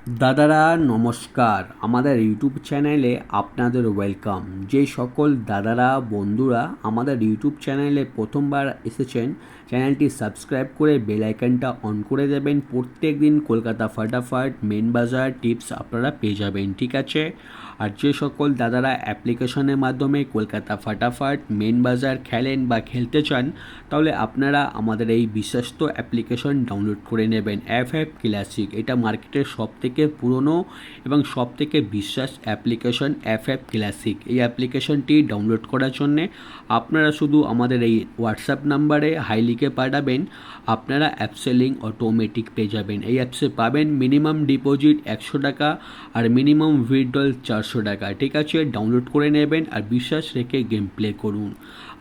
দাদারা নমস্কার, আমাদের ইউটিউব চ্যানেলে আপনাদের ওয়েলকাম। যে সকল দাদারা বন্ধুরা আমাদের ইউটিউব চ্যানেলে প্রথমবার এসেছেন, চ্যানেলটি সাবস্ক্রাইব করে বেল আইকনটা অন করে দেবেন। প্রত্যেক দিন কলকাতা ফাটাফাট মেন বাজার টিপস আপনারা পেয়ে যাবেন, ঠিক আছে? আর যে সকল দাদারা অ্যাপ্লিকেশনের মাধ্যমে কলকাতা ফাটাফাট মেন বাজার খেলেন বা খেলতে চান, তাহলে আপনারা আমাদের এই বিশ্বস্ত অ্যাপ্লিকেশন ডাউনলোড করে নেবেন। FF ক্লাসিক, এটা মার্কেটের সবথেকে পুরনো এবং সবথেকে বিশ্বাস অ্যাপ্লিকেশন FF ক্লাসিক। এই অ্যাপ্লিকেশনটি ডাউনলোড করার জন্যে আপনারা শুধু আমাদের এই হোয়াটসঅ্যাপ নাম্বারে হাই লিখে পাঠাবেন, আপনারা অ্যাপসে লিঙ্ক অটোমেটিক পেয়ে যাবেন। এই অ্যাপসে পাবেন মিনিমাম ডিপোজিট 100 টাকা আর মিনিমাম উইথড্রল 400 টাকা, ঠিক আছে? ডাউনলোড করে নেবেন আর বিশ্বাস রেখে গেম প্লে করুন।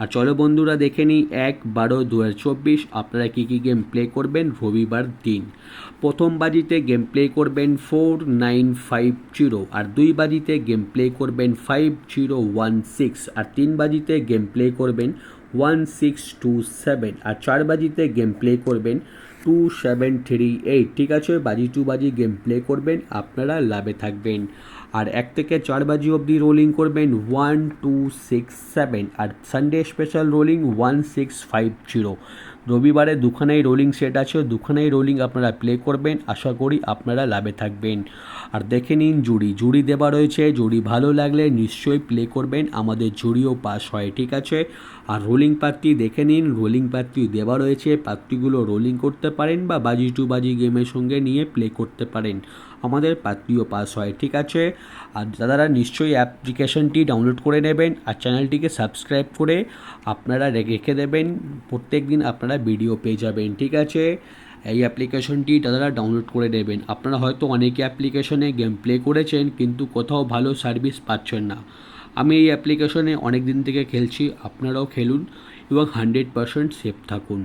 আর চলো বন্ধুরা দেখে নিই 1/12/2024 আপনারা কী কী গেম প্লে করবেন রবিবার দিন। প্রথম বাজিতে গেম প্লে করবেন 4950, আর 2 বাজিতে গেম প্লে করবেন 5016, আর 3 বাজিতে গেম প্লে করবেন 1627, আর 4 বাজিতে গেম প্লে করবেন 2738, ঠিক আছে? বাজি টু বাজি গেম প্লে করবেন, আপনারা লাভে থাকবেন। আর 1 থেকে 4 বাজি অবধি রোলিং করবেন 1267, আর সানডে স্পেশাল রোলিং 1650। রবিবারে দুখানেই রোলিং সেট আছে, দুখানেই রোলিং আপনারা প্লে করবেন, আশা করি আপনারা লাভে থাকবেন। আর দেখে নিন জুড়ি দেওয়া রয়েছে, জুড়ি ভালো লাগলে নিশ্চয়ই প্লে করবেন, আমাদের জুড়িও পাস হয়, ঠিক আছে? আর রোলিং পাত্তি দেখে নিন, রোলিং পাত্তি দেওয়া রয়েছে, পাত্তিগুলো রোলিং করতে পারেন বা বাজি টু বাজি গেমের সঙ্গে নিয়ে প্লে করতে পারেন, আমাদের পাত্তিও পাস হয়, ঠিক আছে? আর দাদারা নিশ্চয়ই অ্যাপ্লিকেশনটি ডাউনলোড করে নেবেন আর চ্যানেলটিকে সাবস্ক্রাইব করে আপনারা রেখে দেবেন, প্রত্যেক দিন আপনারা ভিডিও পেয়ে যাবেন, ঠিক আছে? এই অ্যাপ্লিকেশনটি দাদারা ডাউনলোড করে নেবেন। আপনারা হয়তো অনেকে অ্যাপ্লিকেশনে গেম প্লে করেছেন কিন্তু কোথাও ভালো সার্ভিস পাচ্ছেন না। আমি এই অ্যাপ্লিকেশনে অনেক দিন থেকে খেলছি, আপনারাও খেলুন এবং 100% সেফ থাকুন।